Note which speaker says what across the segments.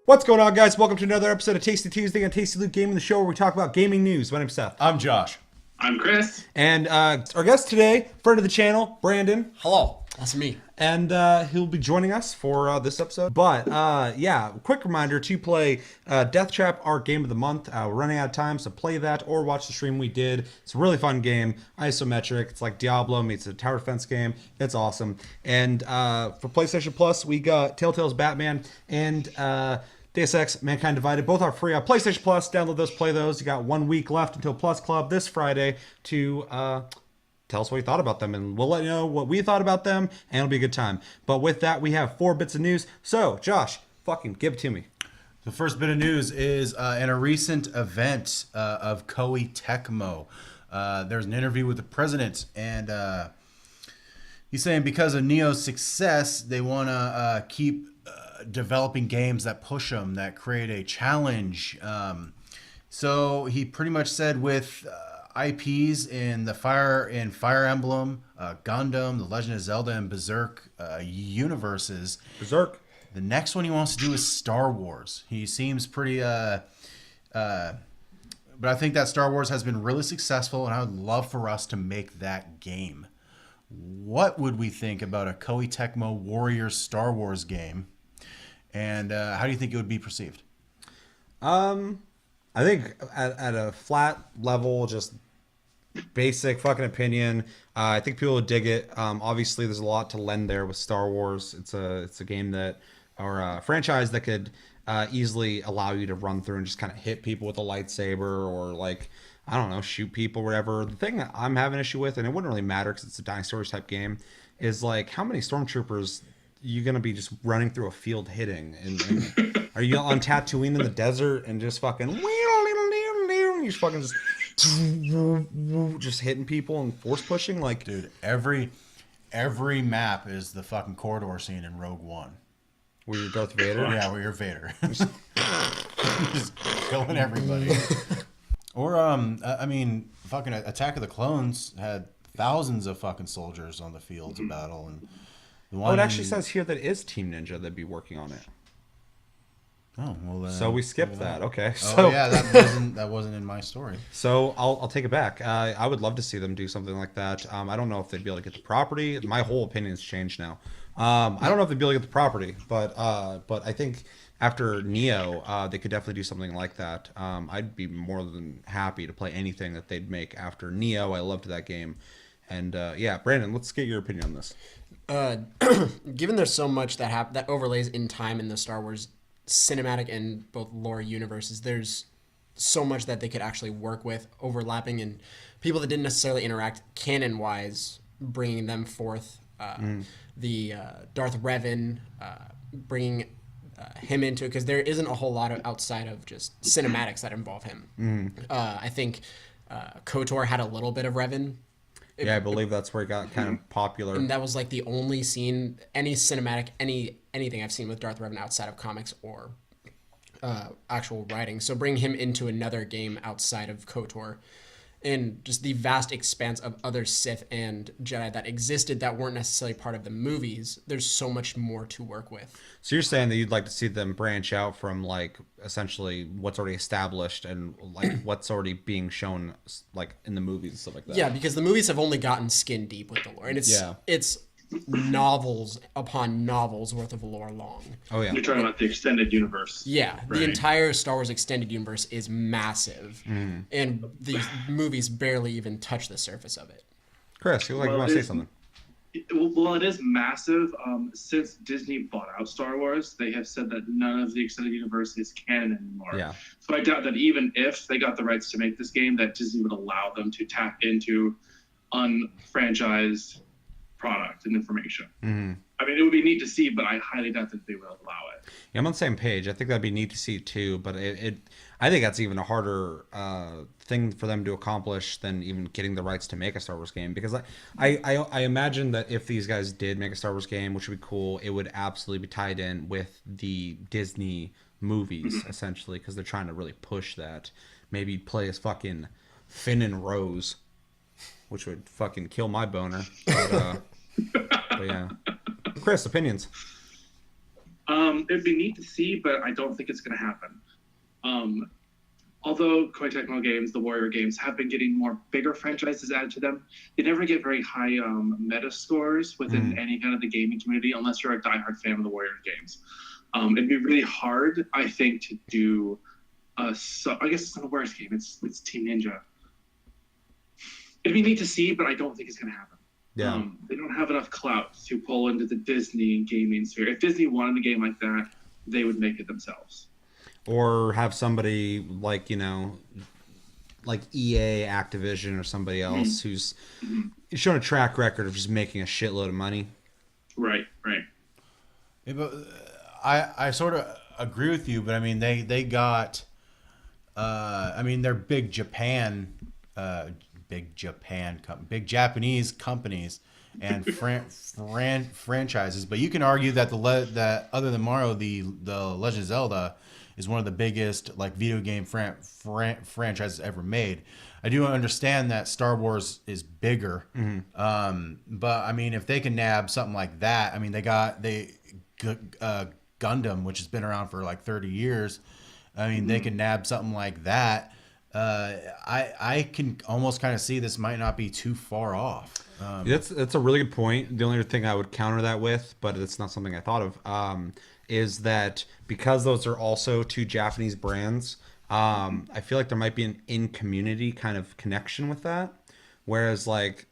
Speaker 1: What's going on, guys? Welcome to another episode of Tasty Tuesday on Tasty Loot Gaming, the show where we talk about gaming news. My name's Seth.
Speaker 2: I'm Josh.
Speaker 3: I'm Chris.
Speaker 1: And our guest today, friend of the channel, Brandon.
Speaker 4: Hello, that's me.
Speaker 1: And he'll be joining us for this episode. But, yeah, quick reminder to play Death Trap, our game of the month. We're running out of time, so play that or watch the stream we did. It's a really fun game, isometric. It's like Diablo meets a tower defense game. It's awesome. And for PlayStation Plus, we got Telltale's Batman and Deus Ex Mankind Divided. Both are free on PlayStation Plus. Download those, play those. You got 1 week left until Plus Club this Friday to tell us what you thought about them, and we'll let you know what we thought about them, and it'll be a good time. But with that, we have 4 bits of news. So, Josh, fucking give it to me.
Speaker 2: The first bit of news is in a recent event of Koei Tecmo. There's an interview with the president, and he's saying because of Neo's success, they want to keep developing games that push them, that create a challenge. So he pretty much said with IPs in the Fire Emblem, Gundam, The Legend of Zelda, and Berserk universes.
Speaker 1: Berserk.
Speaker 2: The next one he wants to do is Star Wars. He seems pretty but I think that Star Wars has been really successful, and I would love for us to make that game. What would we think about a Koei Tecmo Warriors Star Wars game? And how do you think it would be perceived?
Speaker 1: I think at a flat level, just basic fucking opinion, I think people would dig it. Obviously, there's a lot to lend there with Star Wars. It's a game that, or a franchise that could easily allow you to run through and just kind of hit people with a lightsaber, or like, I don't know, shoot people, whatever. The thing that I'm having an issue with, and it wouldn't really matter because it's a Dynasty type game, is like, how many stormtroopers you gonna be just running through a field hitting? And are you on Tatooine in the desert and just fucking you just fucking just hitting people and force pushing? Like,
Speaker 2: dude, every map is the fucking corridor scene in Rogue One.
Speaker 1: Where you're Darth Vader?
Speaker 2: Yeah, where you're Vader. just killing everybody. Or I mean, fucking Attack of the Clones had thousands of fucking soldiers on the fields of battle, and
Speaker 1: it actually says here that it is Team Ninja that'd be working on it.
Speaker 2: Oh well,
Speaker 1: so we skipped that. Okay. So
Speaker 2: yeah, that wasn't in my story.
Speaker 1: So I'll take it back. I would love to see them do something like that. I don't know if they'd be able to get the property. My whole opinion's changed now. I don't know if they'd be able to get the property, but I think after Neo, they could definitely do something like that. I'd be more than happy to play anything that they'd make after Neo. I loved that game, and yeah, Brandon, let's get your opinion on this.
Speaker 4: Given there's so much that overlays in time in the Star Wars cinematic and both lore universes, there's so much that they could actually work with, overlapping, and people that didn't necessarily interact canon wise, bringing them forth. The Darth Revan, bringing him into it, because there isn't a whole lot of outside of just cinematics that involve him. I think KOTOR had a little bit of Revan.
Speaker 1: Yeah, I believe that's where it got kind of popular.
Speaker 4: And that was like the only scene, any cinematic, anything I've seen with Darth Revan outside of comics or actual writing. So bring him into another game outside of KOTOR, and just the vast expanse of other Sith and Jedi that existed that weren't necessarily part of the movies. There's so much more to work with.
Speaker 1: So you're saying that you'd like to see them branch out from like essentially what's already established and like what's already being shown like in the movies and stuff like that.
Speaker 4: Yeah, because the movies have only gotten skin deep with the lore, and it's novels upon novels worth of lore long.
Speaker 1: Oh yeah.
Speaker 3: You're talking about the extended universe.
Speaker 4: Yeah,
Speaker 3: right.
Speaker 4: The entire Star Wars extended universe is massive, and the movies barely even touch the surface of it.
Speaker 1: Chris, you want to say something?
Speaker 3: Well, it is massive. Since Disney bought out Star Wars, they have said that none of the extended universe is canon anymore.
Speaker 1: Yeah.
Speaker 3: So I doubt that even if they got the rights to make this game, that Disney would allow them to tap into unfranchised product and information. I mean, it would be neat to see, but I highly doubt that they would allow it.
Speaker 1: Yeah, I'm on the same page. I think that'd be neat to see too, but I think that's even a harder thing for them to accomplish than even getting the rights to make a Star Wars game. Because I imagine that if these guys did make a Star Wars game, which would be cool, it would absolutely be tied in with the Disney movies, essentially, because they're trying to really push that. Maybe play as fucking Finn and Rose, which would fucking kill my boner. But yeah. Chris, opinions?
Speaker 3: It'd be neat to see, but I don't think it's going to happen. Although Koei Tecmo games, the Warrior games, have been getting more bigger franchises added to them, they never get very high meta scores within any kind of the gaming community unless you're a diehard fan of the Warrior games. It'd be really hard, I think, to do I guess it's not a Warriors game. It's Team Ninja. It'd be neat to see, but I don't think it's going to happen.
Speaker 1: Yeah.
Speaker 3: They don't have enough clout to pull into the Disney gaming sphere. If Disney wanted a game like that, they would make it themselves.
Speaker 1: Or have somebody like, like EA, Activision, or somebody else who's shown a track record of just making a shitload of money.
Speaker 3: Right.
Speaker 2: Yeah, but I sort of agree with you, but I mean they got, they're big Japanese companies and franchises, but you can argue that that other than Mario, the Legend of Zelda is one of the biggest like video game franchises ever made. I do understand that Star Wars is bigger, but I mean if they can nab something like that, I mean they Gundam, which has been around for like 30 years. I mean they can nab something like that. I can almost kind of see this might not be too far off.
Speaker 1: That's a really good point. The only other thing I would counter that with, but it's not something I thought of, is that because those are also two Japanese brands, I feel like there might be an in-community kind of connection with that. Whereas like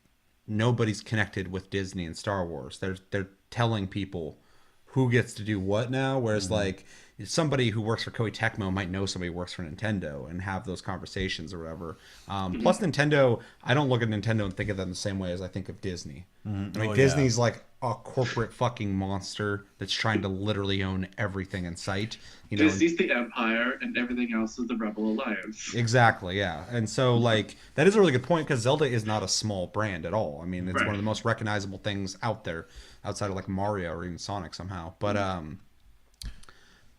Speaker 1: nobody's connected with Disney and Star Wars. They're telling people who gets to do what now. Whereas like somebody who works for Koei Tecmo might know somebody who works for Nintendo and have those conversations or whatever. Plus Nintendo, I don't look at Nintendo and think of them the same way as I think of Disney. I mean, Disney's like a corporate fucking monster that's trying to literally own everything in sight.
Speaker 3: Disney's the Empire and everything else is the Rebel Alliance.
Speaker 1: Exactly, yeah. And so like that is a really good point because Zelda is not a small brand at all. I mean, it's one of the most recognizable things out there outside of like Mario or even Sonic somehow. But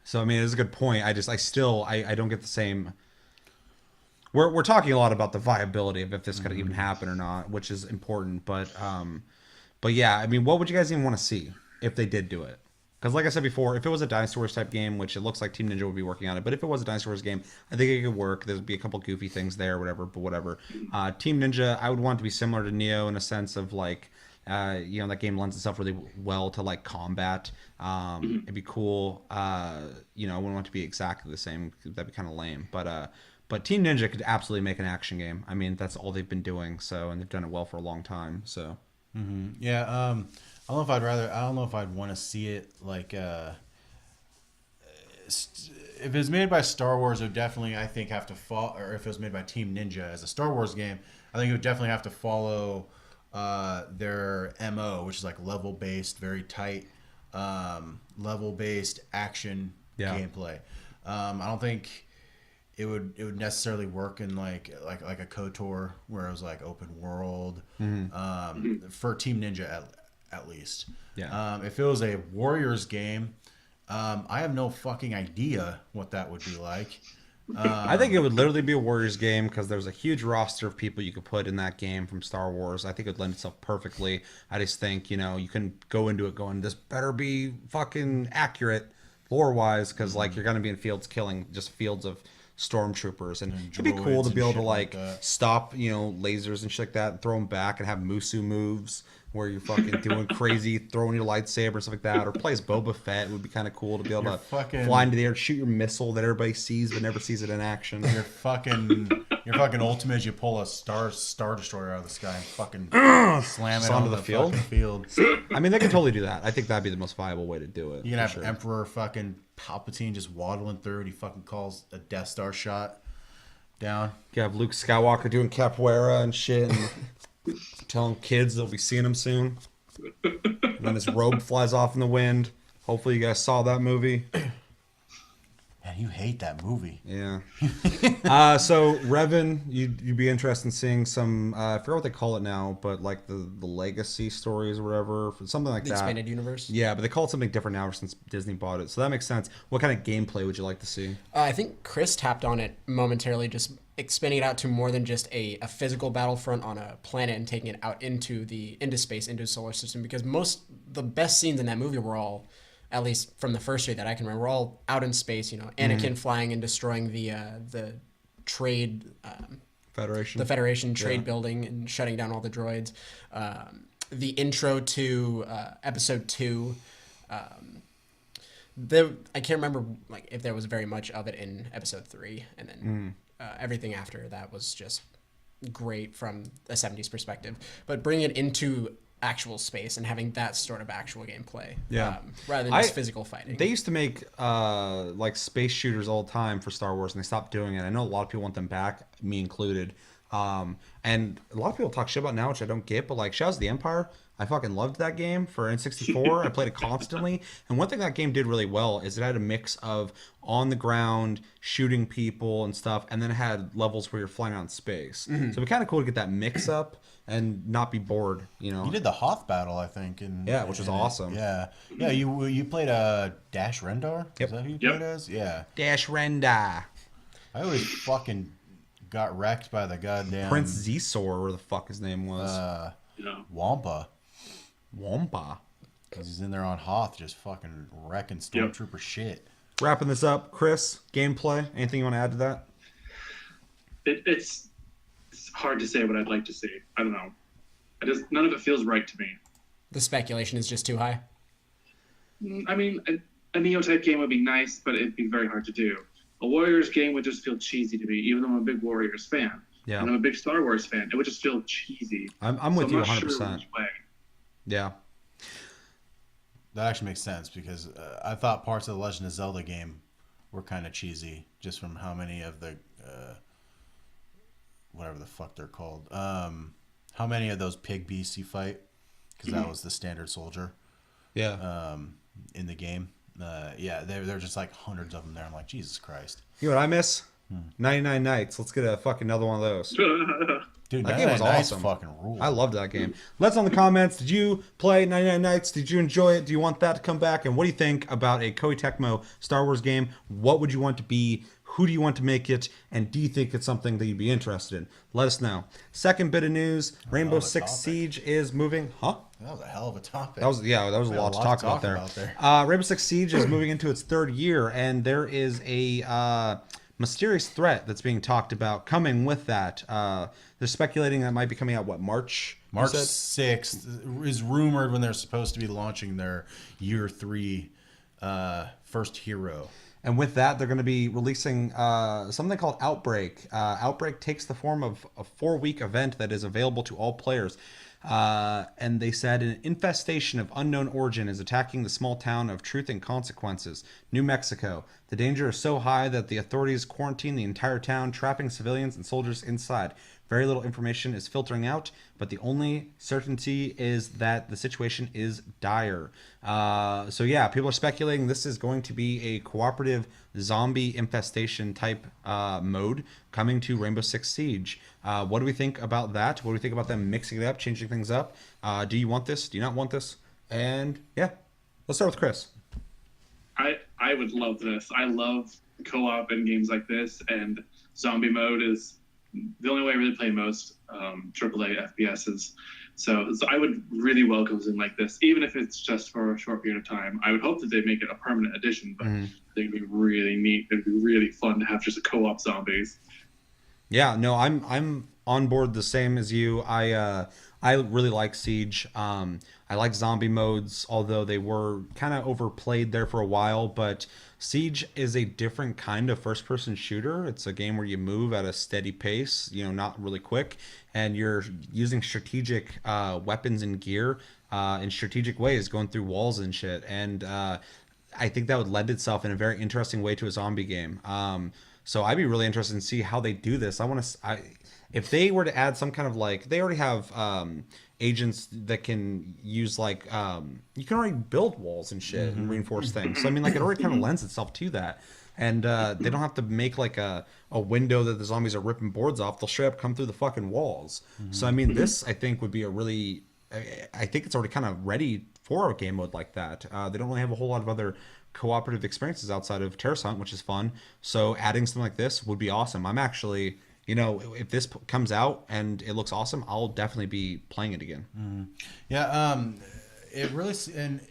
Speaker 1: so I mean, it's a good point. I don't get the same. We're talking a lot about the viability of if this could even happen or not, which is important. But yeah, I mean, what would you guys even want to see if they did do it? Because like I said before, if it was a Dynasty Wars type game, which it looks like Team Ninja would be working on it, but if it was a Dynasty Wars game, I think it could work. There'd be a couple goofy things there, whatever. But whatever. Team Ninja, I would want it to be similar to Neo in a sense of like. That game lends itself really well to like combat. It'd be cool. I wouldn't want it to be exactly the same. That'd be kind of lame. But Team Ninja could absolutely make an action game. I mean, that's all they've been doing. And they've done it well for a long time. So.
Speaker 2: Yeah. I don't know if I'd want to see it like. If it's made by Star Wars, it would definitely, I think, have to follow. Or if it was made by Team Ninja as a Star Wars game, I think it would definitely have to follow. Their MO, which is like level-based, very tight, level-based action gameplay. I don't think it would necessarily work in like a KOTOR where it was like open world. For Team Ninja at least. Yeah. If it was a Warriors game, I have no fucking idea what that would be like.
Speaker 1: I think it would literally be a Warriors game because there's a huge roster of people you could put in that game from Star Wars. I think it would lend itself perfectly. I just think, you can go into it going, this better be fucking accurate lore-wise because, like, you're going to be in fields killing just fields of stormtroopers. And it'd be cool to be able to, like stop, lasers and shit like that and throw them back and have Musu moves where you're fucking doing crazy, throwing your lightsaber and stuff like that. Or play as Boba Fett. It would be kind of cool to be able to fly into the air, shoot your missile that everybody sees but never sees it in action.
Speaker 2: You're fucking ultimate. You pull a star destroyer out of the sky and fucking slam it onto the field.
Speaker 1: I mean, they could totally do that. I think that'd be the most viable way to do it.
Speaker 2: You can have Emperor fucking Palpatine just waddling through and he fucking calls a Death Star shot down.
Speaker 1: You have Luke Skywalker doing capoeira and shit and telling kids they'll be seeing him soon. And then his robe flies off in the wind. Hopefully you guys saw that movie.
Speaker 2: Man, you hate that movie.
Speaker 1: Yeah. So Revan, you'd be interested in seeing some, I forget what they call it now, but like the legacy stories or whatever, something like that.
Speaker 4: The expanded universe?
Speaker 1: Yeah, but they call it something different now since Disney bought it. So that makes sense. What kind of gameplay would you like to see?
Speaker 4: I think Chris tapped on it momentarily, just expanding it out to more than just a physical battlefront on a planet and taking it out into space, into the solar system, because the best scenes in that movie were all at least from the first three that I can remember, we're all out in space. Anakin flying and destroying the trade.
Speaker 1: Federation.
Speaker 4: The Federation trade building and shutting down all the droids. The intro to episode 2. I can't remember like if there was very much of it in episode 3, and then everything after that was just great from a 70s perspective. But bringing it into actual space and having that sort of actual gameplay, rather than just physical fighting.
Speaker 1: They used to make like space shooters all the time for Star Wars, and they stopped doing it. I know a lot of people want them back, me included. And a lot of people talk shit about now, which I don't get, but like Shadows of the Empire, I fucking loved that game for N64. I played it constantly. And one thing that game did really well is it had a mix of on the ground shooting people and stuff, and then it had levels where you're flying out in space. So it'd be kind of cool to get that mix up and not be bored,
Speaker 2: You did the Hoth battle, I think.
Speaker 1: Which was awesome.
Speaker 2: Yeah. You played Dash Rendar?
Speaker 1: Yep.
Speaker 2: Is that who you played as? Yeah.
Speaker 1: Dash Renda.
Speaker 2: I always fucking got wrecked by the goddamn
Speaker 1: Prince Zesor, or the fuck his name was.
Speaker 2: Wampa.
Speaker 1: Wampa.
Speaker 2: Because he's in there on Hoth just fucking wrecking Stormtrooper shit.
Speaker 1: Wrapping this up, Chris, gameplay. Anything you want to add to that?
Speaker 3: It's hard to say what I'd like to see. I don't know. None of it feels right to me.
Speaker 4: The speculation is just too high.
Speaker 3: I mean, a Neo-type game would be nice, but it'd be very hard to do. A Warriors game would just feel cheesy to me, even though I'm a big Warriors fan.
Speaker 1: Yeah.
Speaker 3: And I'm a big Star Wars fan. It would just feel cheesy.
Speaker 1: I'm with you 100%.
Speaker 3: Sure which way.
Speaker 1: Yeah.
Speaker 2: That actually makes sense because I thought parts of the Legend of Zelda game were kind of cheesy just from how many of the whatever the fuck they're called. How many of those pig beasts you fight? Because that was the standard soldier.
Speaker 1: Yeah.
Speaker 2: In the game. They're just like hundreds of them there. I'm like, Jesus Christ.
Speaker 1: You know what I miss? 99 Nights. Let's get a fucking another one of those.
Speaker 2: Dude,
Speaker 1: That game was awesome.
Speaker 2: Fucking rule.
Speaker 1: I loved that game. Let us know in the comments. Did you play 99 Nights? Did you enjoy it? Do you want that to come back? And what do you think about a Koei Tecmo Star Wars game? What would you want to be? Who do you want to make it? And do you think it's something that you'd be interested in? Let us know. Second bit of news. Rainbow Six Siege is moving. Huh?
Speaker 2: That was a hell of a topic.
Speaker 1: That was a lot to talk about there. Rainbow Six Siege is moving into its 3rd year, and there is a mysterious threat that's being talked about coming with that. They're speculating that it might be coming out, March?
Speaker 2: March 6th is rumored when they're supposed to be launching their year 3 first hero.
Speaker 1: And with that, they're going to be releasing something called Outbreak. Outbreak takes the form of a 4-week event that is available to all players. And they said an infestation of unknown origin is attacking the small town of Truth and Consequences, New Mexico. The danger is so high that the authorities quarantine the entire town, trapping civilians and soldiers inside. Very little information is filtering out, but the only certainty is that the situation is dire. So yeah, people are speculating this is going to be a cooperative zombie infestation type mode coming to Rainbow Six Siege. What do we think about that? What do we think about them mixing it up, changing things up? Do you want this? Do you not want this? And yeah, let's start with Chris.
Speaker 3: I would love this. I love co-op in games like this, and zombie mode is the only way I really play most AAA FPSs. So I would really welcome something like this, even if it's just for a short period of time. I would hope that they make it a permanent addition, but I think it'd be really neat. It'd be really fun to have just a co-op zombies.
Speaker 1: Yeah, no, I'm on board the same as you. I really like Siege. I like zombie modes, although they were kind of overplayed there for a while. But Siege is a different kind of first-person shooter. It's a game where you move at a steady pace, not really quick, and you're using strategic weapons and gear in strategic ways, going through walls and shit. And I think that would lend itself in a very interesting way to a zombie game. So I'd be really interested in see how they do this. If they were to add some kind of they already have agents that can use you can already build walls and shit and reinforce things. So it already kind of lends itself to that. And they don't have to make a window that the zombies are ripping boards off. They'll straight up come through the fucking walls. So this I think would be I think it's already kind of ready for a game mode like that. They don't really have a whole lot of other cooperative experiences outside of Terrace Hunt, which is fun. So adding something like this would be awesome. I'm actually, if this comes out and it looks awesome, I'll definitely be playing it again.
Speaker 2: Yeah, it really, and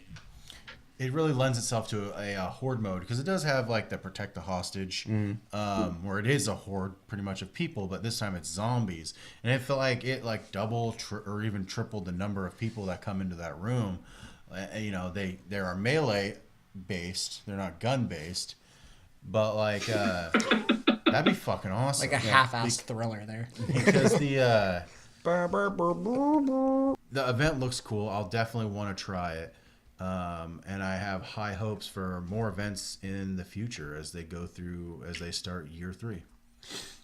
Speaker 2: it really lends itself to a horde mode because it does have like the protect the hostage, where it is a horde pretty much of people, but this time it's zombies, and it felt like it like double or even tripled the number of people that come into that room. You know, they are melee based, they're not gun based, but like that'd be fucking awesome.
Speaker 4: Like a half-assed thriller there.
Speaker 2: Because the event looks cool. I'll definitely want to try it. And I have high hopes for more events in the future as they start year 3.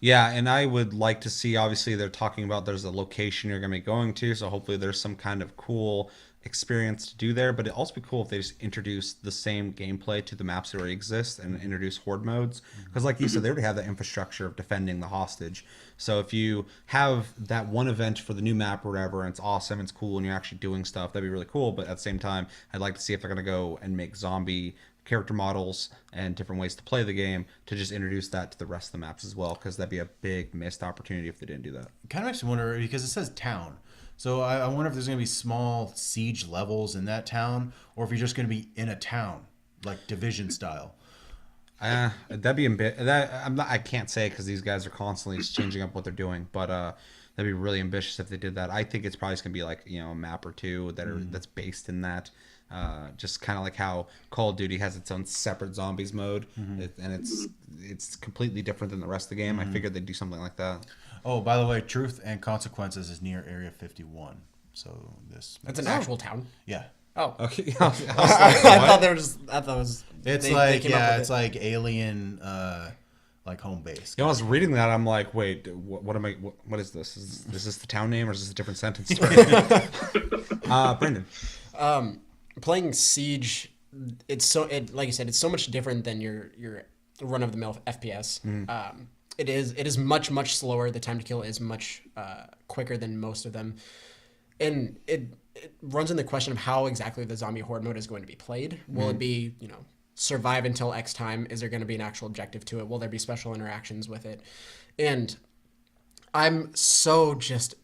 Speaker 1: Yeah, and I would like to see, obviously they're talking about there's a location you're going to be going to, so hopefully there's some kind of cool experience to do there, but it'd also be cool if they just introduce the same gameplay to the maps that already exist and introduce horde modes, because like you said, they already have the infrastructure of defending the hostage. So if you have that one event for the new map or whatever, and it's awesome, it's cool, and you're actually doing stuff, that'd be really cool. But at the same time, I'd like to see if they're going to go and make zombie character models and different ways to play the game to just introduce that to the rest of the maps as well, because that'd be a big missed opportunity if they didn't do that.
Speaker 2: Kind of makes me wonder, because it says town. So I wonder if there's going to be small siege levels in that town, or if you're just going to be in a town, like Division style.
Speaker 1: That'd be I can't say because these guys are constantly just changing up what they're doing, but that'd be really ambitious if they did that. I think it's probably just gonna be like, you know, a map or two that's based in that. Just kind of like how Call of Duty has its own separate zombies mode, and it's completely different than the rest of the game. I figured they'd do something like that.
Speaker 2: Oh, by the way, Truth and Consequences is near Area 51. So
Speaker 4: That's an actual town.
Speaker 2: Yeah.
Speaker 4: Oh,
Speaker 1: Okay.
Speaker 4: I thought it was.
Speaker 2: It's
Speaker 4: it's
Speaker 2: like Alien, like home base.
Speaker 1: You know, I was reading that. I'm like, wait, what am I? What is this? Is this the town name, or is this a different sentence? Brendan.
Speaker 4: Playing Siege, like you said, it's so much different than your run of the mill FPS. It is much slower. The time to kill is much quicker than most of them, and it runs in the question of how exactly the zombie horde mode is going to be played. Will it be, you know, survive until X time? Is there going to be an actual objective to it? Will there be special interactions with it? And I'm so just,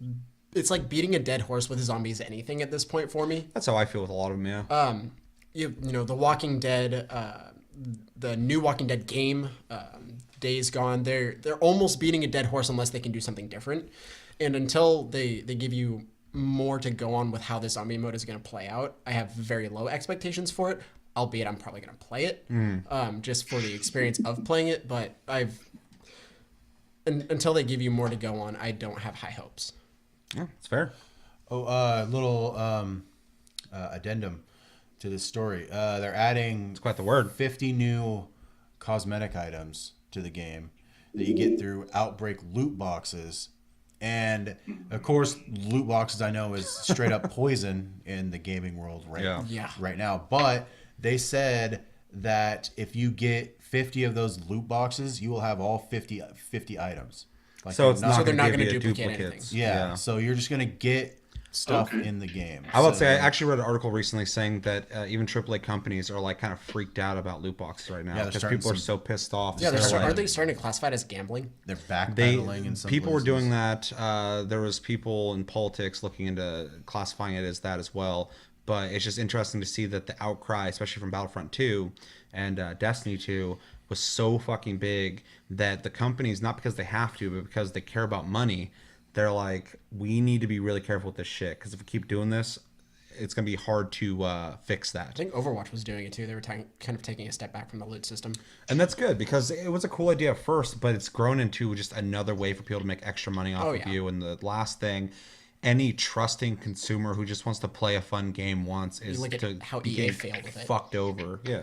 Speaker 4: it's like beating a dead horse with zombies anything at this point for me.
Speaker 1: That's how I feel with a lot of them. Yeah.
Speaker 4: You know, The Walking Dead, the new Walking Dead game, Days Gone, they're almost beating a dead horse unless they can do something different. And until they give you more to go on with how the zombie mode is going to play out, I have very low expectations for it, albeit I'm probably going to play it just for the experience of playing it. But until they give you more to go on, I don't have high hopes.
Speaker 1: Yeah, it's fair.
Speaker 2: Oh, little addendum to this story. They're adding,
Speaker 1: It's quite the word.
Speaker 2: 50 new cosmetic items to the game that you get through Outbreak loot boxes. And of course, loot boxes I know is straight up poison in the gaming world right now. But they said that if you get 50 of those loot boxes, you will have all 50 items. Like
Speaker 1: So they're
Speaker 4: not
Speaker 1: going
Speaker 4: gonna
Speaker 1: to
Speaker 4: duplicate
Speaker 1: duplicates.
Speaker 4: anything.
Speaker 2: Yeah, so you're just gonna get stuff in the game.
Speaker 1: I would say I actually read an article recently saying that even AAA companies are like kind of freaked out about loot boxes right now because people are so pissed off.
Speaker 4: Yeah, aren't they starting to classify it as gambling?
Speaker 2: They're backpedaling in some
Speaker 1: people
Speaker 2: places.
Speaker 1: were doing that. There was people in politics looking into classifying it as that as well. But it's just interesting to see that the outcry, especially from Battlefront 2 and Destiny 2, was so fucking big that the companies, not because they have to, but because they care about money, they're like, we need to be really careful with this shit, because if we keep doing this, it's going to be hard to fix that.
Speaker 4: I think Overwatch was doing it too. They were kind of taking a step back from the loot system.
Speaker 1: And that's good, because it was a cool idea at first, but it's grown into just another way for people to make extra money off of you. And the last thing, any trusting consumer who just wants to play a fun game once is
Speaker 4: look at
Speaker 1: to
Speaker 4: how
Speaker 1: be
Speaker 4: EA failed with it.
Speaker 1: Fucked over. Yeah,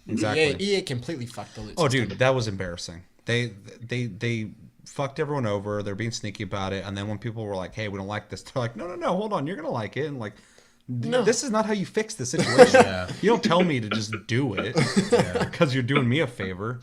Speaker 1: exactly.
Speaker 4: EA completely fucked the loot
Speaker 1: Oh,
Speaker 4: system.
Speaker 1: dude, that was embarrassing. They fucked everyone over. They're being sneaky about it. And then when people were like, hey, we don't like this, they're like, no, hold on. You're going to like it. And like, no, this is not how you fix the situation. You don't tell me to just do it because you're doing me a favor.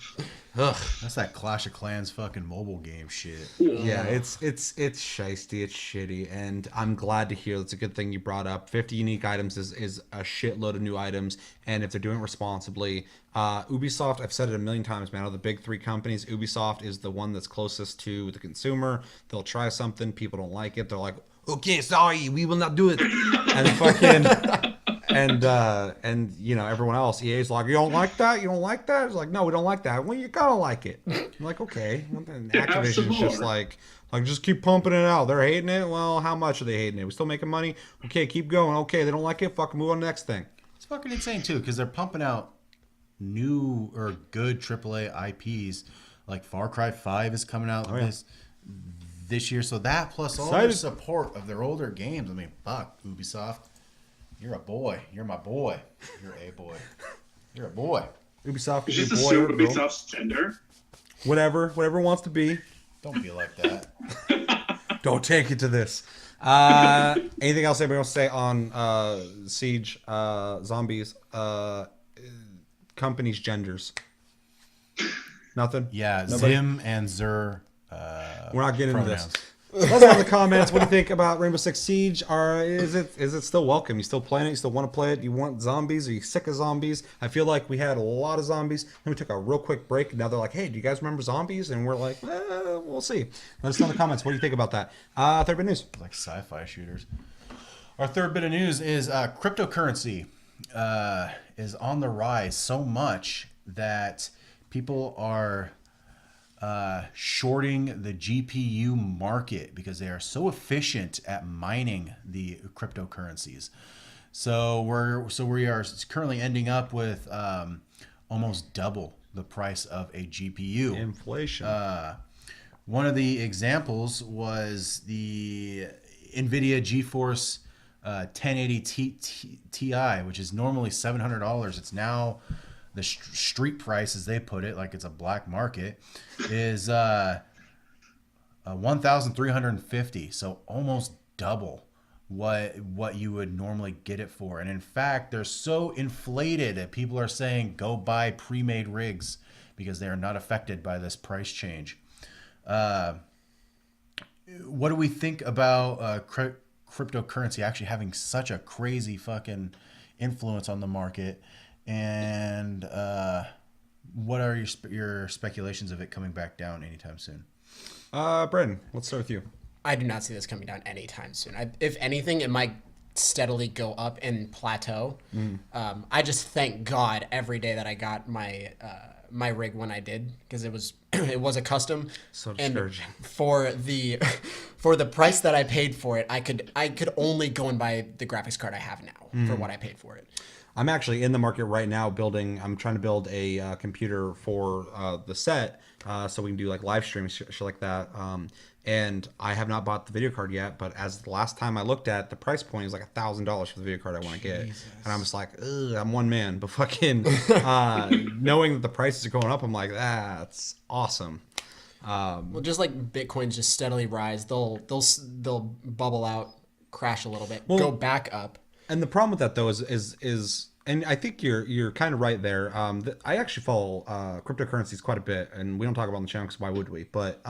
Speaker 1: Ugh.
Speaker 2: That's that Clash of Clans fucking mobile game shit.
Speaker 1: Yeah, it's shiesty, it's shitty, and I'm glad to hear that's a good thing you brought up. 50 unique items is a shitload of new items, and if they're doing it responsibly, Ubisoft, I've said it a million times, man, of the big three companies, Ubisoft is the one that's closest to the consumer. They'll try something, people don't like it, they're like, okay, sorry, we will not do it. And fucking and you know, everyone else, EA's like, you don't like that? You don't like that? It's like, no, we don't like that. Well, you gotta like it. I'm like, okay. And Activision's just like just keep pumping it out. They're hating it. Well, how much are they hating it? We still making money? Okay, keep going. Okay, they don't like it. Fucking move on to the next thing.
Speaker 2: It's fucking insane too, because they're pumping out new or good AAA IPs. Like Far Cry 5 is coming out this year. So that plus all their support of their older games. I mean, fuck, Ubisoft. You're a boy. You're my boy. You're a boy. You're a boy.
Speaker 1: Ubisoft is
Speaker 3: Just
Speaker 1: your boy.
Speaker 3: assume Ubisoft's gender.
Speaker 1: Whatever it wants to be.
Speaker 2: Don't be like that.
Speaker 1: Don't take it to this. Anything else anybody wants to say on Siege, zombies, companies' genders? Nothing?
Speaker 2: Yeah,
Speaker 1: Nobody?
Speaker 2: Zim and Zur.
Speaker 1: We're not getting into
Speaker 2: pronouns.
Speaker 1: this. Let us know in the comments. What do you think about Rainbow Six Siege? Is it still welcome? You still playing it? You still want to play it? You want zombies? Are you sick of zombies? I feel like we had a lot of zombies. Then we took a real quick break. And now they're like, hey, do you guys remember zombies? And we're like, we'll see. Let us know in the comments. What do you think about that? Third bit news.
Speaker 2: Like sci-fi shooters. Our third bit of news is cryptocurrency is on the rise so much that people are shorting the GPU market because they are so efficient at mining the cryptocurrencies. So we are currently ending up with almost double the price of a GPU.
Speaker 1: Inflation.
Speaker 2: One of the examples was the NVIDIA GeForce 1080 Ti, which is normally $700. It's now the street price, as they put it, like it's a black market, is $1,350. So almost double what you would normally get it for. And in fact, they're so inflated that people are saying go buy pre-made rigs because they are not affected by this price change. What do we think about cryptocurrency actually having such a crazy fucking influence on the market? And what are your speculations of it coming back down anytime soon?
Speaker 1: Brendan, let's start with you.
Speaker 4: I do not see this coming down anytime soon. If anything, it might steadily go up and plateau. I just thank God every day that I got my my rig when I did, because it was it was a custom.
Speaker 1: So
Speaker 4: and
Speaker 1: discouraging.
Speaker 4: for the price that I paid for it, I could only go and buy the graphics card I have now for what I paid for it.
Speaker 1: I'm actually in the market right now I'm trying to build a computer for the set so we can do like live streams, shit like that. And I have not bought the video card yet, but as the last time I looked at, the price point is like $1,000 for the video card I want to get. And I'm just like, ugh, I'm one man. But fucking knowing that the prices are going up, I'm like, that's awesome.
Speaker 4: Well, just like Bitcoin's just steadily rise, they'll bubble out, crash a little bit, go back up.
Speaker 1: And the problem with that though is and I think you're kind of right there. I actually follow cryptocurrencies quite a bit, and we don't talk about it on the channel because why would we? But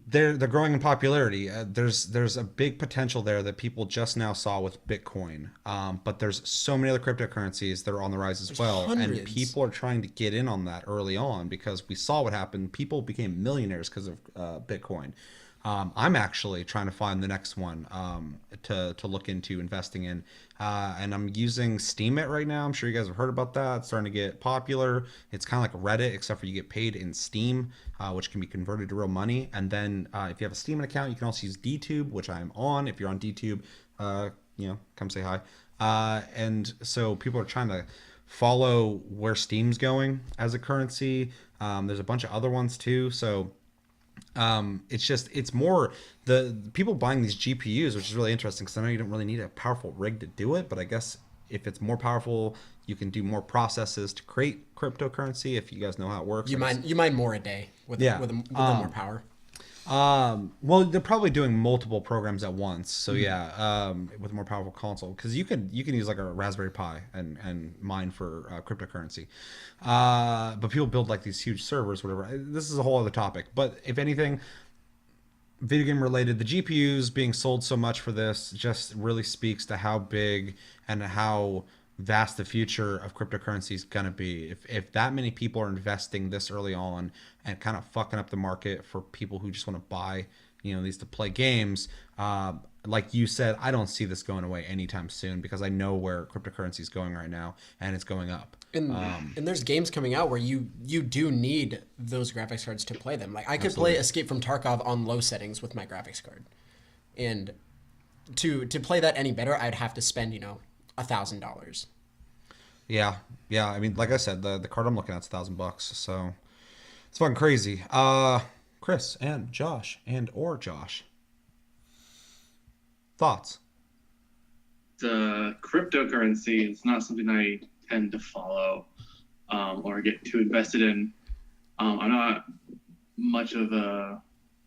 Speaker 1: they're growing in popularity. There's a big potential there that people just now saw with Bitcoin. But there's so many other cryptocurrencies that are on the rise as well,
Speaker 4: hundreds.
Speaker 1: and people are trying to get in on that early on because we saw what happened. People became millionaires because of Bitcoin. I'm actually trying to find the next one to look into investing in. And I'm using Steemit right now. I'm sure you guys have heard about that. It's starting to get popular. It's kind of like Reddit, except for you get paid in Steam, which can be converted to real money. And then if you have a Steemit account, you can also use DTube, which I'm on. If you're on DTube, come say hi. And so people are trying to follow where Steam's going as a currency. There's a bunch of other ones too. So it's more the people buying these GPUs, which is really interesting because I know you don't really need a powerful rig to do it, but I guess if it's more powerful, you can do more processes to create cryptocurrency. If you guys know how it works,
Speaker 4: You mine more a day with more power.
Speaker 1: Well, they're probably doing multiple programs at once. So with a more powerful console, because you can use like a Raspberry Pi and mine for cryptocurrency. But people build like these huge servers, whatever. This is a whole other topic. But if anything, video game related, the GPUs being sold so much for this just really speaks to how big and how vast the future of cryptocurrency is going to be. If that many people are investing this early on and kind of fucking up the market for people who just want to buy these to play games, like you said, I don't see this going away anytime soon because I know where cryptocurrency is going right now, and it's going up.
Speaker 4: And there's games coming out where you do need those graphics cards to play them. Like I could play Escape from Tarkov on low settings with my graphics card, and to play that any better, I'd have to spend $1,000.
Speaker 1: Yeah. I mean, like I said, the card I'm looking at is $1,000, so it's fucking crazy. Chris and Josh or Josh, thoughts?
Speaker 3: The cryptocurrency is not something I tend to follow or get too invested in. I'm not much of a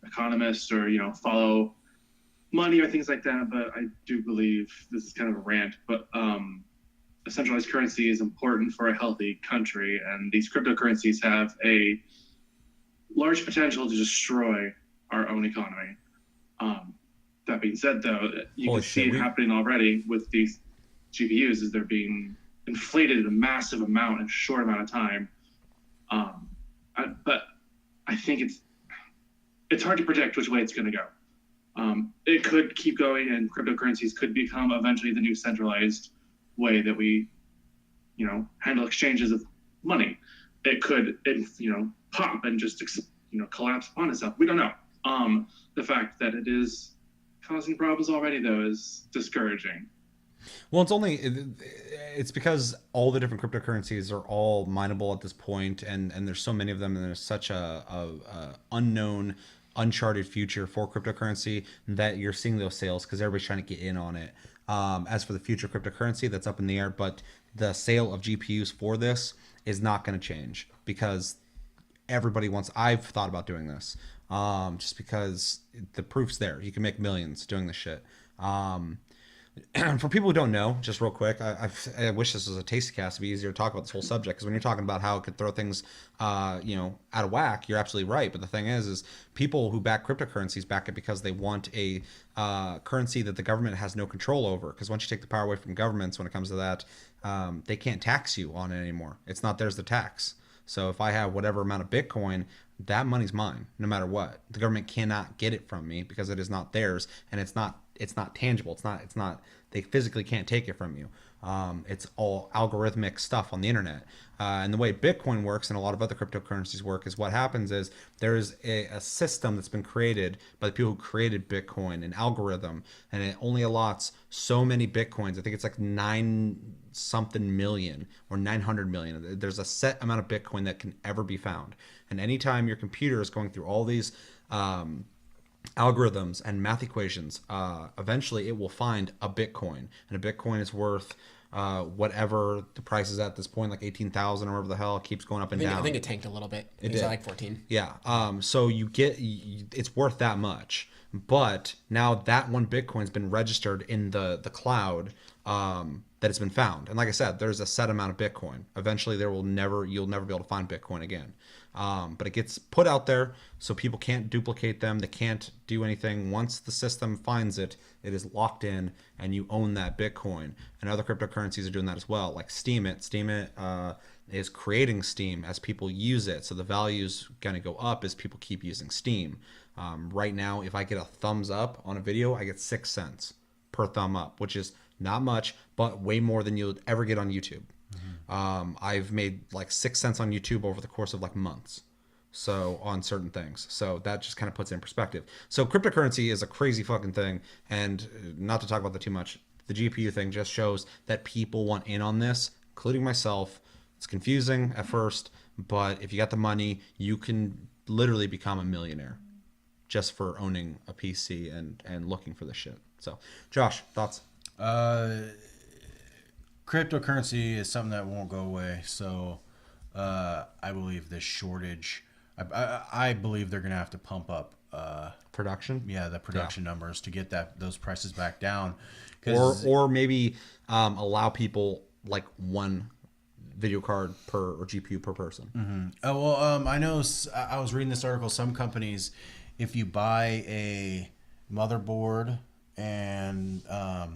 Speaker 3: economist or follow money or things like that, but I do believe this is kind of a rant. But a centralized currency is important for a healthy country, and these cryptocurrencies have a large potential to destroy our own economy. That being said, though, you can see it happening already with these GPUs as they're being inflated a massive amount in a short amount of time. But I think it's hard to predict which way it's going to go. It could keep going, and cryptocurrencies could become eventually the new centralized way that we, handle exchanges of money. It could, pop and just, collapse upon itself. We don't know. The fact that it is causing problems already, though, is discouraging.
Speaker 1: Well, it's because all the different cryptocurrencies are all mineable at this point, and there's so many of them, and there's such a unknown, uncharted future for cryptocurrency that you're seeing those sales because everybody's trying to get in on it. As for the future cryptocurrency, that's up in the air, but the sale of GPUs for this is not going to change because everybody wants. I've thought about doing this just because the proof's there. You can make millions doing this shit. For people who don't know, just real quick, I wish this was a tasty cast to be easier to talk about this whole subject, because when you're talking about how it could throw things, out of whack, you're absolutely right. But the thing is people who back cryptocurrencies back it because they want a currency that the government has no control over. Because once you take the power away from governments, when it comes to that, they can't tax you on it anymore. It's not theirs to tax. So if I have whatever amount of Bitcoin, that money's mine, no matter what. The government cannot get it from me because it is not theirs, and it's not tangible. It's not they physically can't take it from you. It's all algorithmic stuff on the internet. And the way Bitcoin works and a lot of other cryptocurrencies work is what happens is there's a system that's been created by the people who created Bitcoin, an algorithm, and it only allots so many Bitcoins. I think it's like 9 something million or 900 million. There's a set amount of Bitcoin that can ever be found. And anytime your computer is going through all these algorithms and math equations, eventually it will find a Bitcoin, and a Bitcoin is worth whatever the price is at this point, like 18,000 or whatever the hell. It keeps going up and down.
Speaker 4: I think it tanked a little bit. It's at like 14.
Speaker 1: Yeah. So it's worth that much, but now that one Bitcoin's been registered in the cloud, that it's been found. And like I said, there's a set amount of Bitcoin. Eventually you'll never be able to find Bitcoin again. But it gets put out there so people can't duplicate them. They can't do anything. Once the system finds it, it is locked in and you own that Bitcoin. And other cryptocurrencies are doing that as well, like Steam It. Steam It is creating Steam as people use it. So the value's going to go up as people keep using Steam. Right now, if I get a thumbs up on a video, I get 6 cents per thumb up, which is not much, but way more than you'll ever get on YouTube. I've made like 6 cents on YouTube over the course of like months. So on certain things. So that just kind of puts it in perspective. So cryptocurrency is a crazy fucking thing. And not to talk about that too much, the GPU thing just shows that people want in on this, including myself. It's confusing at first, but if you got the money, you can literally become a millionaire just for owning a PC and looking for this shit. So Josh, thoughts?
Speaker 2: Cryptocurrency is something that won't go away. So I believe this shortage, I believe they're going to have to pump up
Speaker 1: Production?
Speaker 2: Yeah, the production numbers to get those prices back down.
Speaker 1: Or maybe allow people like one video card or GPU per person.
Speaker 2: Mm-hmm. Oh, well, I know I was reading this article. Some companies, if you buy a motherboard and a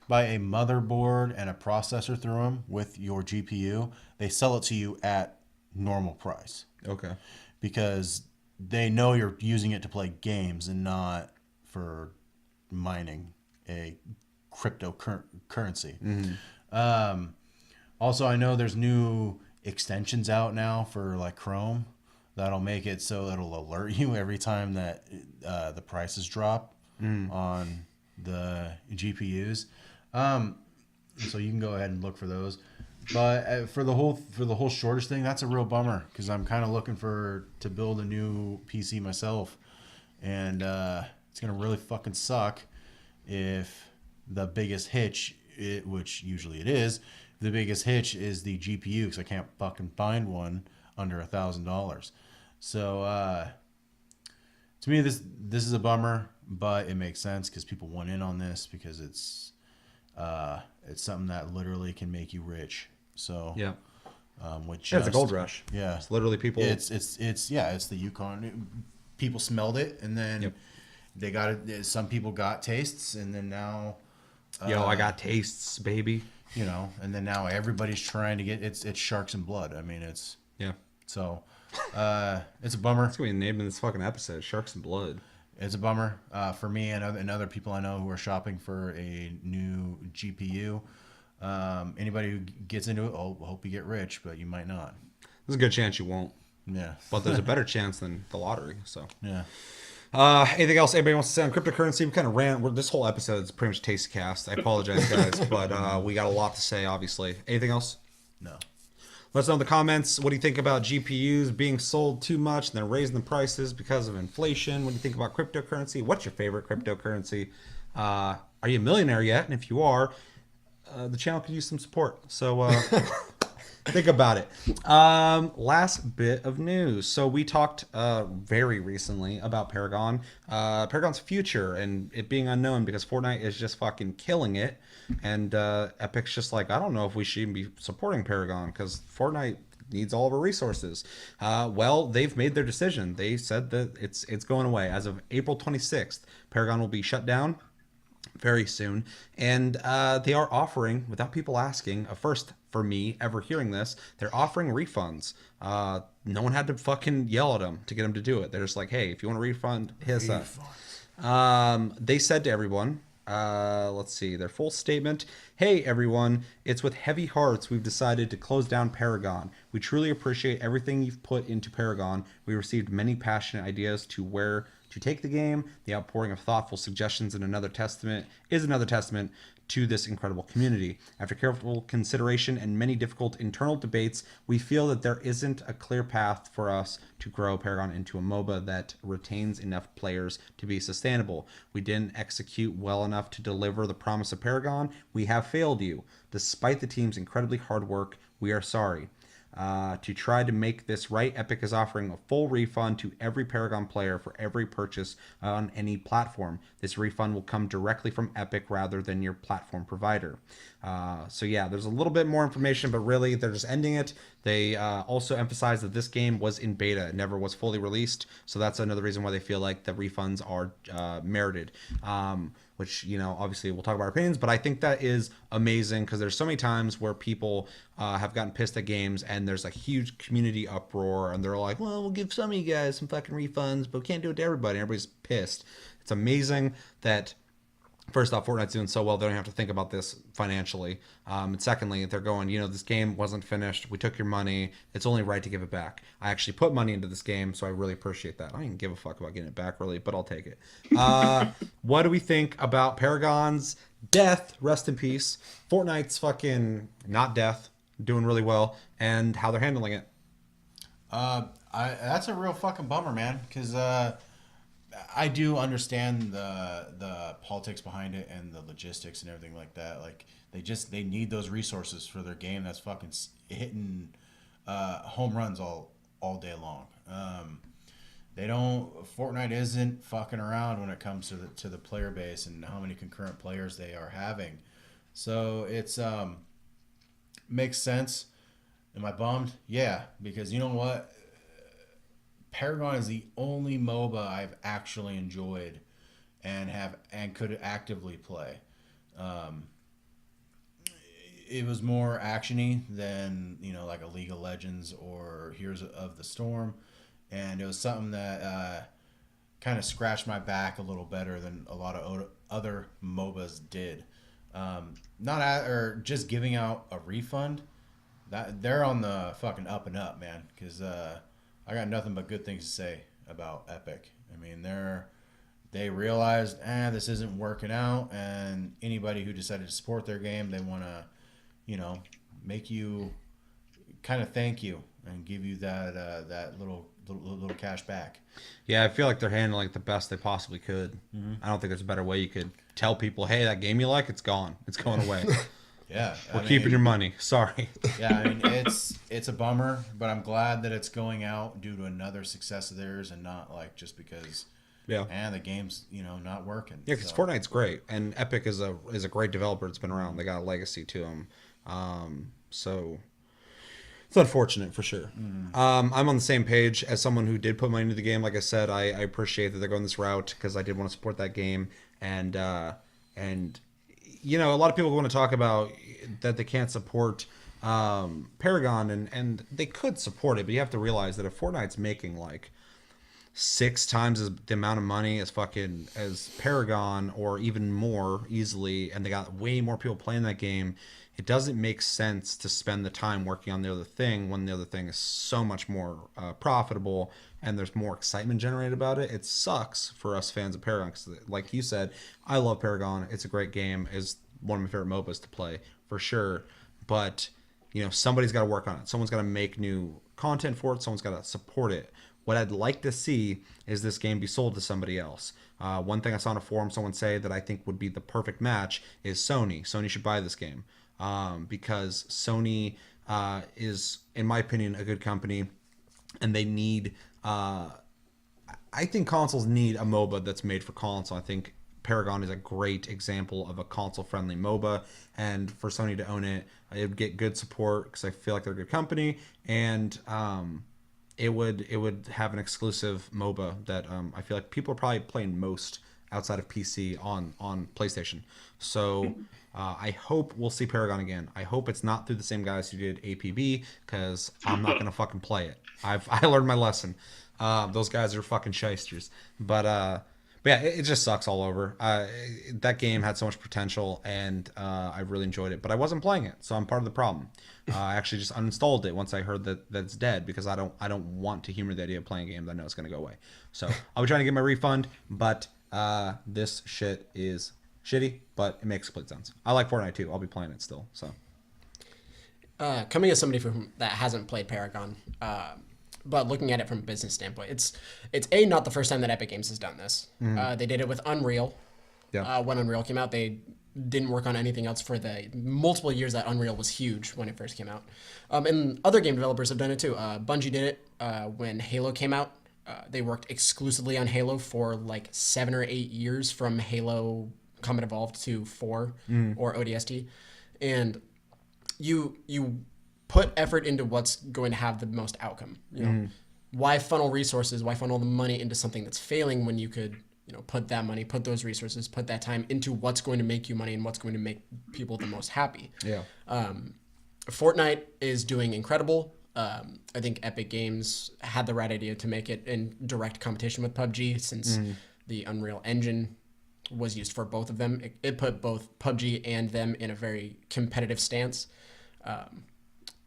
Speaker 2: processor through them with your GPU, they sell it to you at normal price.
Speaker 1: Okay.
Speaker 2: Because they know you're using it to play games and not for mining a cryptocurrency. Also, I know there's new extensions out now for like Chrome that'll make it so it'll alert you every time that the prices drop on the GPUs. So you can go ahead and look for those. But for the whole shortage thing, that's a real bummer because I'm kind of looking to build a new PC myself, and it's gonna really fucking suck if the biggest hitch, which usually it is, the biggest hitch is the GPU because I can't fucking find one under $1,000. So to me, this is a bummer, but it makes sense because people want in on this because it's something that literally can make you rich. So
Speaker 1: Yeah.
Speaker 2: With
Speaker 1: Yeah, it's a gold rush.
Speaker 2: Yeah,
Speaker 1: It's literally people.
Speaker 2: It's the Yukon. People smelled it, and then they got it. Some people got tastes, and then now,
Speaker 1: I got tastes, baby.
Speaker 2: you know, and then now everybody's trying to get it's sharks and blood. I mean, it's
Speaker 1: Yeah.
Speaker 2: so it's a bummer.
Speaker 1: That's what we named this fucking episode, Sharks and Blood.
Speaker 2: It's a bummer for me and other people I know who are shopping for a new GPU. Anybody who gets into it, hope you get rich, but you might not.
Speaker 1: There's a good chance you won't,
Speaker 2: Yeah.
Speaker 1: but there's a better chance than the lottery. So,
Speaker 2: Yeah.
Speaker 1: anything else anybody wants to say on cryptocurrency? We kind of ran. This whole episode is pretty much taste cast. I apologize, guys, but we got a lot to say. Obviously, anything else?
Speaker 2: No.
Speaker 1: Let us know in the comments. What do you think about GPUs being sold too much and then raising the prices because of inflation? What do you think about cryptocurrency? What's your favorite cryptocurrency? Are you a millionaire yet? And if you are, the channel could use some support. So think about it. Last bit of news. So we talked very recently about Paragon, Paragon's future and it being unknown because Fortnite is just fucking killing it. And Epic's just like, I don't know if we should even be supporting Paragon because Fortnite needs all of our resources. Well, they've made their decision. They said that it's going away. As of April 26th, Paragon will be shut down very soon. And they are offering, without people asking, a first for me ever hearing this, they're offering refunds. No one had to fucking yell at them to get them to do it. They're just like, hey, if you want a refund, hit us up. They said to everyone, let's see their full statement. Hey everyone, it's with heavy hearts we've decided to close down Paragon. We truly appreciate everything you've put into Paragon. We received many passionate ideas to where to take the game. The outpouring of thoughtful suggestions is another testament to this incredible community. After careful consideration and many difficult internal debates, we feel that there isn't a clear path for us to grow Paragon into a MOBA that retains enough players to be sustainable. We didn't execute well enough to deliver the promise of Paragon. We have failed you. Despite the team's incredibly hard work, we are sorry. To try to make this right, Epic is offering a full refund to every Paragon player for every purchase on any platform. This refund will come directly from Epic rather than your platform provider. So yeah, there's a little bit more information, but really they're just ending it. They also emphasize that this game was in beta. It never was fully released. So that's another reason why they feel like the refunds are merited. Which, you know, obviously we'll talk about our opinions, but I think that is amazing because there's so many times where people have gotten pissed at games and there's a huge community uproar and they're like, well, we'll give some of you guys some fucking refunds, but we can't do it to everybody. Everybody's pissed. It's amazing that, first off, Fortnite's doing so well, they don't have to think about this financially. And secondly, they're going, you know, this game wasn't finished. We took your money. It's only right to give it back. I actually put money into this game, so I really appreciate that. I don't even give a fuck about getting it back, really, but I'll take it. What do we think about Paragon's death? Rest in peace. Fortnite's fucking not death, doing really well, and how they're handling it.
Speaker 2: That's a real fucking bummer, man, because I do understand the politics behind it and the logistics and everything like that. Like they need those resources for their game that's fucking hitting home runs all day long. Fortnite isn't fucking around when it comes to the player base and how many concurrent players they are having. So it's makes sense. Am I bummed? Yeah, because you know what? Paragon is the only MOBA I've actually enjoyed and could actively play. It was more actiony than, you know, like a League of Legends or Heroes of the Storm, and it was something that kind of scratched my back a little better than a lot of other MOBAs did. Or just giving out a refund. That they're on the fucking up and up, man. Because I got nothing but good things to say about Epic. I mean, they realized, this isn't working out, and anybody who decided to support their game, they want to, make you kind of thank you and give you that little cash back.
Speaker 1: Yeah, I feel like they're handling it the best they possibly could. I don't think there's a better way you could tell people, hey, that game you like, it's gone. It's going away.
Speaker 2: Yeah.
Speaker 1: We're keeping your money. Sorry.
Speaker 2: Yeah, I mean, it's a bummer, but I'm glad that it's going out due to another success of theirs and not like just because the game's, not working.
Speaker 1: Yeah, because Fortnite's great, and Epic is a great developer. It's been around. They got a legacy to them. So it's unfortunate for sure. I'm on the same page as someone who did put money into the game. Like I said, I appreciate that they're going this route because I did want to support that game. And a lot of people want to talk about that they can't support Paragon, and they could support it, but you have to realize that if Fortnite's making like 6 times the amount of money as Paragon, or even more easily, and they got way more people playing that game, it doesn't make sense to spend the time working on the other thing when the other thing is so much more profitable and there's more excitement generated about it. It sucks for us fans of Paragon because, like you said, I love Paragon. It's a great game. It's one of my favorite MOBAs to play for sure. But somebody's got to work on it. Someone's got to make new content for it. Someone's got to support it. What I'd like to see is this game be sold to somebody else. One thing I saw on a forum someone say that I think would be the perfect match is Sony. Sony should buy this game because Sony is, in my opinion, a good company, and they need. I think consoles need a MOBA that's made for console. I think Paragon is a great example of a console-friendly MOBA, and for Sony to own it, it would get good support because I feel like they're a good company, and it would have an exclusive MOBA that I feel like people are probably playing most outside of PC on PlayStation. So I hope we'll see Paragon again. I hope it's not through the same guys who did APB, because I'm not gonna fucking play it. I learned my lesson. Those guys are fucking shysters. But yeah, it just sucks all over. That game had so much potential, and I really enjoyed it. But I wasn't playing it, so I'm part of the problem. I actually just uninstalled it once I heard that it's dead, because I don't want to humor the idea of playing a game that I know is going to go away. So I'll be trying to get my refund, but this shit is shitty, but it makes complete sense. I like Fortnite too. I'll be playing it still. So
Speaker 4: coming as somebody that hasn't played Paragon, but looking at it from a business standpoint, it's not the first time that Epic Games has done this. They did it with Unreal. Yeah. When Unreal came out, they didn't work on anything else for the multiple years that Unreal was huge when it first came out. And other game developers have done it too. Bungie did it when Halo came out. They worked exclusively on Halo for like 7 or 8 years, from Halo Combat Evolved to 4 or ODST. And you put effort into what's going to have the most outcome. Why funnel resources? Why funnel the money into something that's failing when you could, put that money, put those resources, put that time into what's going to make you money and what's going to make people the most happy. Yeah. Fortnite is doing incredible. I think Epic Games had the right idea to make it in direct competition with PUBG, since the Unreal Engine was used for both of them. It put both PUBG and them in a very competitive stance.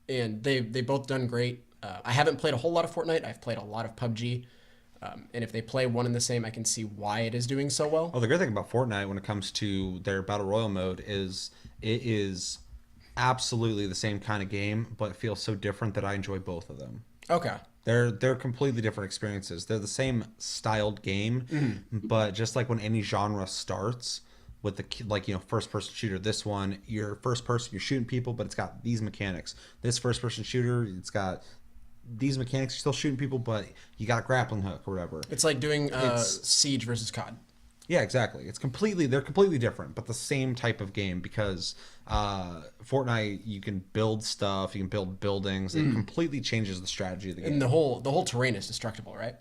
Speaker 4: And they both done great. I haven't played a whole lot of Fortnite. I've played a lot of PUBG. And if they play one and the same, I can see why it is doing so well.
Speaker 1: Well, the great thing about Fortnite when it comes to their Battle Royale mode is it is absolutely the same kind of game, but feels so different that I enjoy both of them.
Speaker 4: Okay.
Speaker 1: They're completely different experiences. They're the same styled game, but just like when any genre starts with the first person shooter, this one, you're first person, you're shooting people, but it's got these mechanics. This first person shooter, it's got these mechanics, you're still shooting people, but you got a grappling hook or whatever.
Speaker 4: It's like doing Siege versus COD.
Speaker 1: Yeah, exactly. They're completely different, but the same type of game, because Fortnite, you can build stuff, you can build buildings. It completely changes the strategy of the game.
Speaker 4: And the whole terrain is destructible, right?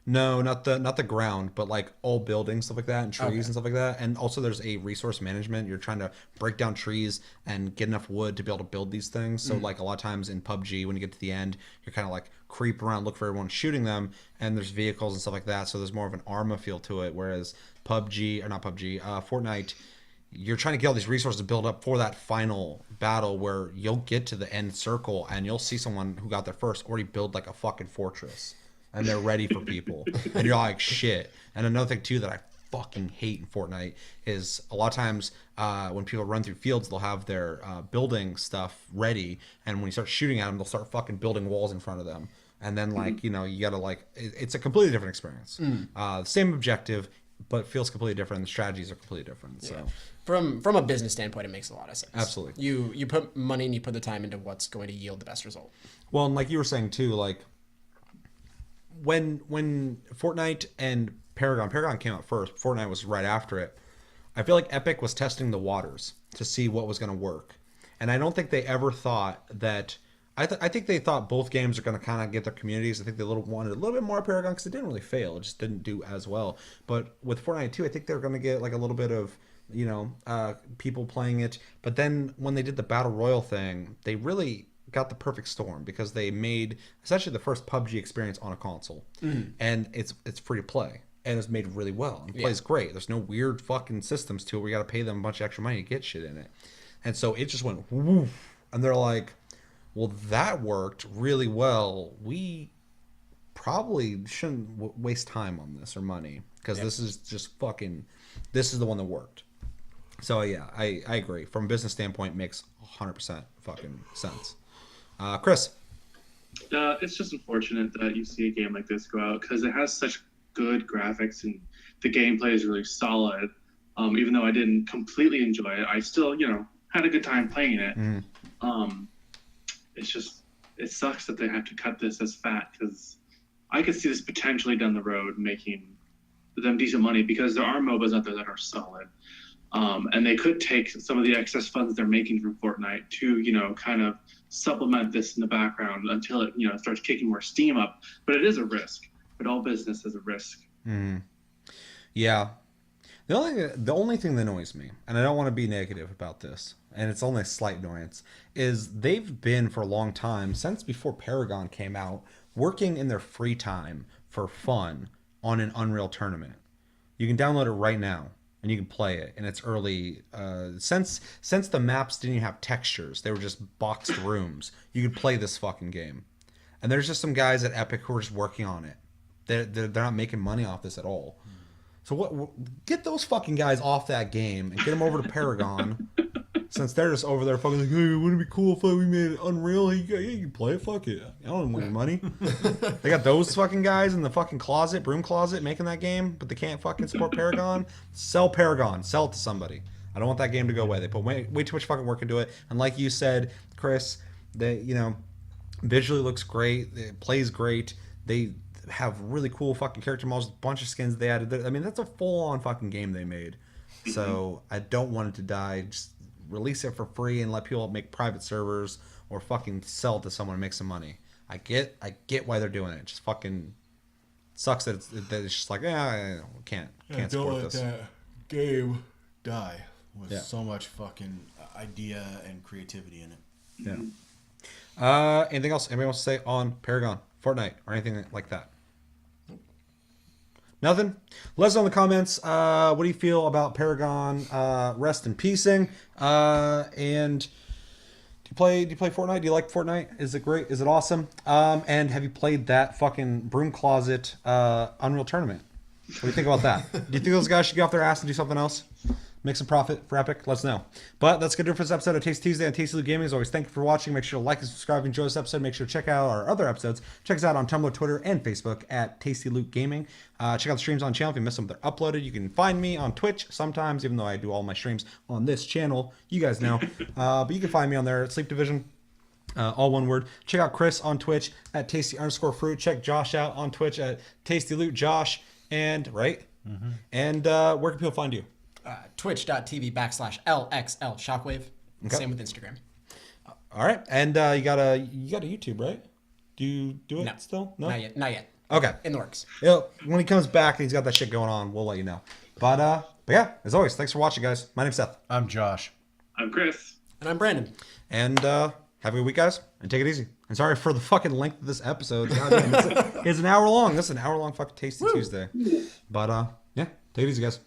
Speaker 1: No, not the ground, but like all buildings, stuff like that, and trees and stuff like that. And also there's a resource management. You're trying to break down trees and get enough wood to be able to build these things. So like a lot of times in PUBG, when you get to the end, you're kind of like creep around, look for everyone shooting them, and there's vehicles and stuff like that. So there's more of an Arma feel to it. Whereas Fortnite, you're trying to get all these resources to build up for that final battle where you'll get to the end circle and you'll see someone who got there first already build like a fucking fortress. And they're ready for people. And you're like, shit. And another thing, too, that I fucking hate in Fortnite is a lot of times when people run through fields, they'll have their building stuff ready. And when you start shooting at them, they'll start fucking building walls in front of them. And then, like, you know, you got to, like, it's a completely different experience. Same objective, but feels completely different. The strategies are completely different. So.
Speaker 4: From a business standpoint, it makes a lot of sense.
Speaker 1: Absolutely.
Speaker 4: You put money and you put the time into what's going to yield the best result.
Speaker 1: Well, and like you were saying, too, like, when Fortnite and Paragon came out first, Fortnite was right after it. I feel like Epic was testing the waters to see what was going to work, and I don't think they ever thought that. I think they thought both games are going to kind of get their communities. I think they wanted a little bit more Paragon because it didn't really fail; it just didn't do as well. But with Fortnite 2, I think they're going to get like a little bit of people playing it. But then when they did the Battle Royale thing, they really got the perfect storm because they made essentially the first PUBG experience on a console, and it's free to play and it's made really well and plays great. There's no weird fucking systems to it where you got to pay them a bunch of extra money to get shit in it, and so it just went woof, and they're like, well, that worked really well. We probably shouldn't waste time on this or money because this is just this is the one that worked. So yeah, I agree. From a business standpoint, it makes 100% fucking sense. Chris.
Speaker 3: It's just unfortunate that you see a game like this go out because it has such good graphics and the gameplay is really solid. Even though I didn't completely enjoy it, I still, had a good time playing it. It sucks that they have to cut this as fat because I could see this potentially down the road making them decent money because there are MOBAs out there that are solid. And they could take some of the excess funds they're making from Fortnite to, kind of supplement this in the background until it, starts kicking more steam up. But it is a risk. But all business is a risk.
Speaker 1: Yeah. The only thing that annoys me, and I don't want to be negative about this, and it's only a slight annoyance, is they've been for a long time, since before Paragon came out, working in their free time for fun on an Unreal tournament. You can download it right now. And you can play it, and it's early. Since the maps didn't even have textures, they were just boxed rooms. You could play this fucking game, and there's just some guys at Epic who are just working on it. They're not making money off this at all. So get those fucking guys off that game and get them over to Paragon. Since they're just over there fucking like, hey, wouldn't it be cool if we made it Unreal? Hey, you can play it, fuck it. I don't want your money. They got those fucking guys in the fucking broom closet making that game, but they can't fucking support Paragon. Sell Paragon. Sell it to somebody. I don't want that game to go away. They put way too much fucking work into it. And like you said, Chris, visually looks great. It plays great. They have really cool fucking character models, a bunch of skins they added. I mean, that's a full-on fucking game they made. So I don't want it to die. Just release it for free and let people make private servers or fucking sell it to someone and make some money. I get why they're doing it. It just fucking sucks that it's just like, can't support this.
Speaker 2: Don't let that game die with so much fucking idea and creativity in it.
Speaker 1: Yeah. Anything else anybody wants to say on Paragon, Fortnite, or anything like that? Nothing? Let us know in the comments. What do you feel about Paragon? Rest in peacing. And do you play Fortnite? Do you like Fortnite? Is it great? Is it awesome? And have you played that fucking broom closet Unreal tournament? What do you think about that? Do you think those guys should get off their ass and do something else? Make some profit for Epic? Let us know. But that's going to do it for this episode of Tasty Tuesday on Tasty Loot Gaming. As always, thank you for watching. Make sure to like and subscribe if you enjoy this episode. Make sure to check out our other episodes. Check us out on Tumblr, Twitter, and Facebook at Tasty Loot Gaming. Check out the streams on the channel if you miss them. They're uploaded. You can find me on Twitch sometimes, even though I do all my streams on this channel. You guys know. But you can find me on there at Sleep Division. All one word. Check out Chris on Twitch at Tasty_fruit. Check Josh out on Twitch at Tasty Loot Josh. And, right? Mm-hmm. And where can people find you?
Speaker 4: Twitch.tv/LXL Shockwave. Okay. Same with Instagram.
Speaker 1: All right. And you got a YouTube, right? Do you do it still? No?
Speaker 4: Not yet.
Speaker 1: Okay.
Speaker 4: In the works.
Speaker 1: When he comes back and he's got that shit going on, we'll let you know. But yeah, as always, thanks for watching, guys. My name's Seth.
Speaker 2: I'm Josh.
Speaker 3: I'm Chris.
Speaker 4: And I'm Brandon.
Speaker 1: And have a good week, guys. And take it easy. And sorry for the fucking length of this episode. Goddamn, it's an hour long. This is an hour long fucking Tasty Tuesday. But yeah, take it easy, guys.